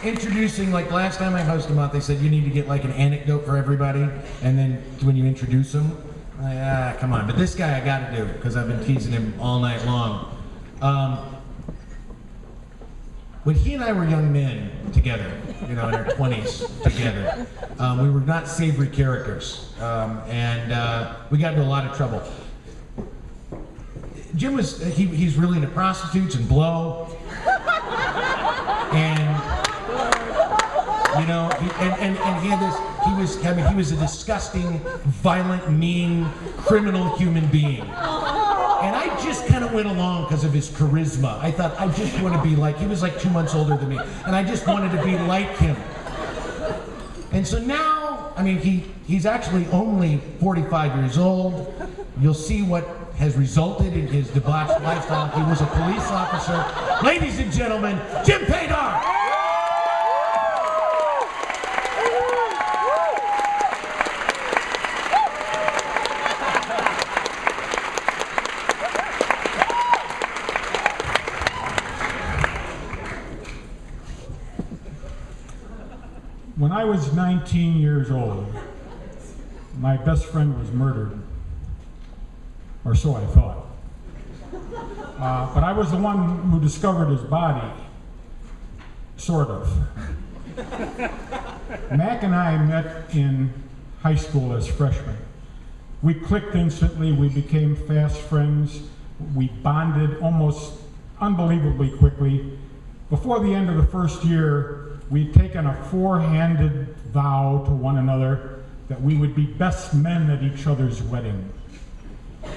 introducing, like last time I hosted Moth, they said you need to get like an anecdote for everybody, and then when you introduce them, come on. But this guy I got to do because I've been teasing him all night long. When he and I were young men together, in our 20s together, we were not savory characters, and we got into a lot of trouble. Jim he's really into prostitutes and blow, and he was a disgusting, violent, mean, criminal human being. And I just kind of went along because of his charisma. I thought, I just want to be like, he was like 2 months older than me, and I just wanted to be like him. And so now, he's actually only 45 years old. You'll see what has resulted in his debauched lifestyle. He was a police officer. Ladies and gentlemen, Jim Paydar! When I was 19 years old, my best friend was murdered, or so I thought. But I was the one who discovered his body, sort of. Mac and I met in high school as freshmen. We clicked instantly, we became fast friends, we bonded almost unbelievably quickly. Before the end of the first year, we'd taken a four-handed vow to one another that we would be best men at each other's wedding.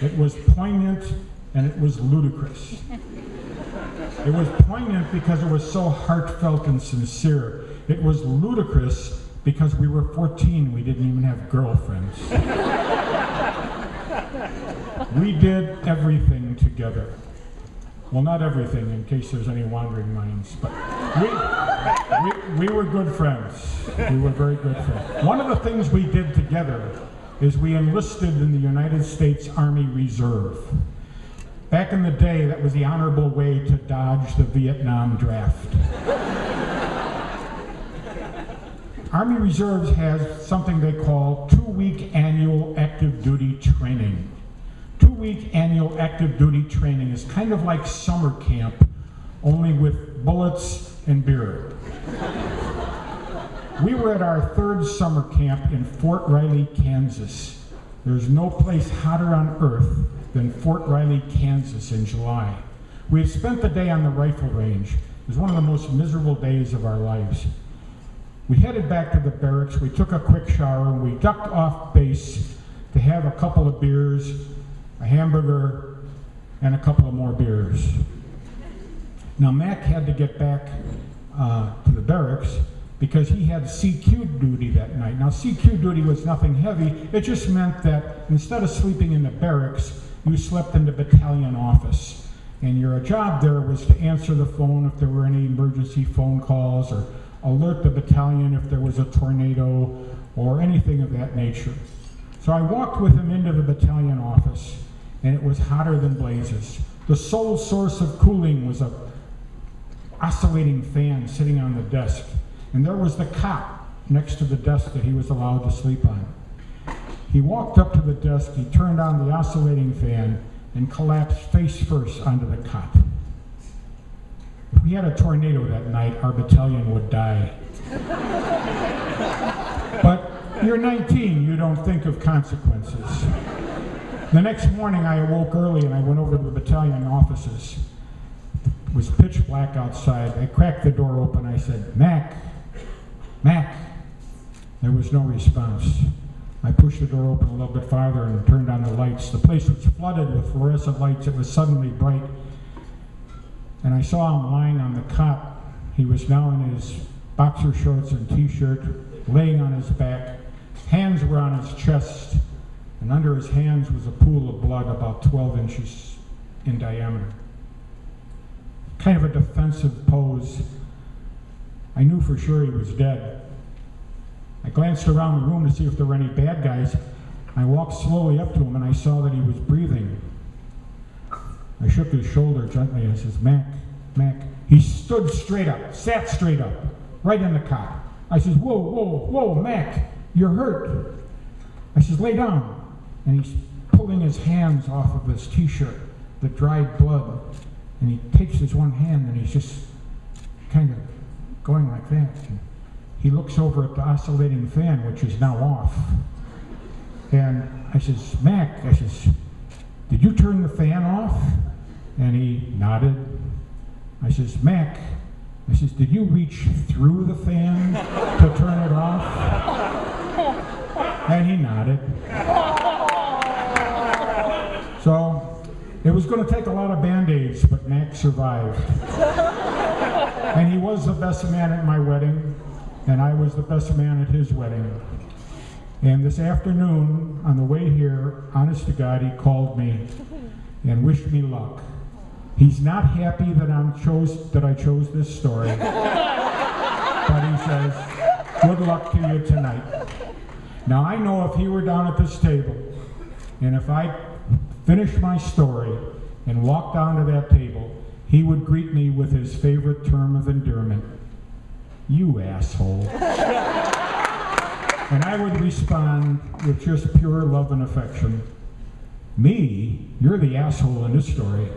It was poignant and it was ludicrous. It was poignant because it was so heartfelt and sincere. It was ludicrous because we were 14, we didn't even have girlfriends. We did everything together. Well, not everything, in case there's any wandering minds, but we were good friends. We were very good friends. One of the things we did together is we enlisted in the United States Army Reserve. Back in the day, that was the honorable way to dodge the Vietnam draft. Army Reserves has something they call 2-week annual active duty training. 2-week annual active duty training is kind of like summer camp, only with bullets and beer. We were at our third summer camp in Fort Riley, Kansas. There's no place hotter on earth than Fort Riley, Kansas in July. We had spent the day on the rifle range. It was one of the most miserable days of our lives. We headed back to the barracks, we took a quick shower, and we ducked off base to have a couple of beers, a hamburger, and a couple of more beers. Now Mac had to get back to the barracks because he had CQ duty that night. Now CQ duty was nothing heavy, it just meant that instead of sleeping in the barracks, you slept in the battalion office. And your job there was to answer the phone if there were any emergency phone calls, or alert the battalion if there was a tornado, or anything of that nature. So I walked with him into the battalion office, and it was hotter than blazes. The sole source of cooling was a oscillating fan sitting on the desk, and there was the cot next to the desk that he was allowed to sleep on. He walked up to the desk, he turned on the oscillating fan, and collapsed face first onto the cot. If we had a tornado that night, our battalion would die. But you're 19, you don't think of consequences. The next morning I awoke early and I went over to the battalion offices. It was pitch black outside. I cracked the door open. I said, "Mac, Mac." There was no response. I pushed the door open a little bit farther and turned on the lights. The place was flooded with fluorescent lights. It was suddenly bright. And I saw him lying on the cot. He was now in his boxer shorts and t-shirt, laying on his back. Hands were on his chest, and under his hands was a pool of blood about 12 inches in diameter. Kind of a defensive pose. I knew for sure he was dead. I glanced around the room to see if there were any bad guys. I walked slowly up to him and I saw that he was breathing. I shook his shoulder gently and I says, "Mac, Mac." He stood straight up, sat straight up, right in the cot. I says, whoa, whoa, whoa, Mac, you're hurt. I says, lay down. And he's pulling his hands off of his t-shirt, the dried blood. And he takes his one hand and he's just kind of going like that. And he looks over at the oscillating fan, which is now off. And I says, Mac, I says, did you turn the fan off? And he nodded. I says, Mac, I says, did you reach through the fan to turn it off? And he nodded. So it was going to take a lot of Band-Aids, but Mac survived. And he was the best man at my wedding, and I was the best man at his wedding. And this afternoon, on the way here, honest to God, he called me and wished me luck. He's not happy that I chose this story, but he says, good luck to you tonight. Now I know if he were down at this table, and if I finished my story and walked down to that table, he would greet me with his favorite term of endearment, you asshole. And I would respond with just pure love and affection, me? You're the asshole in this story.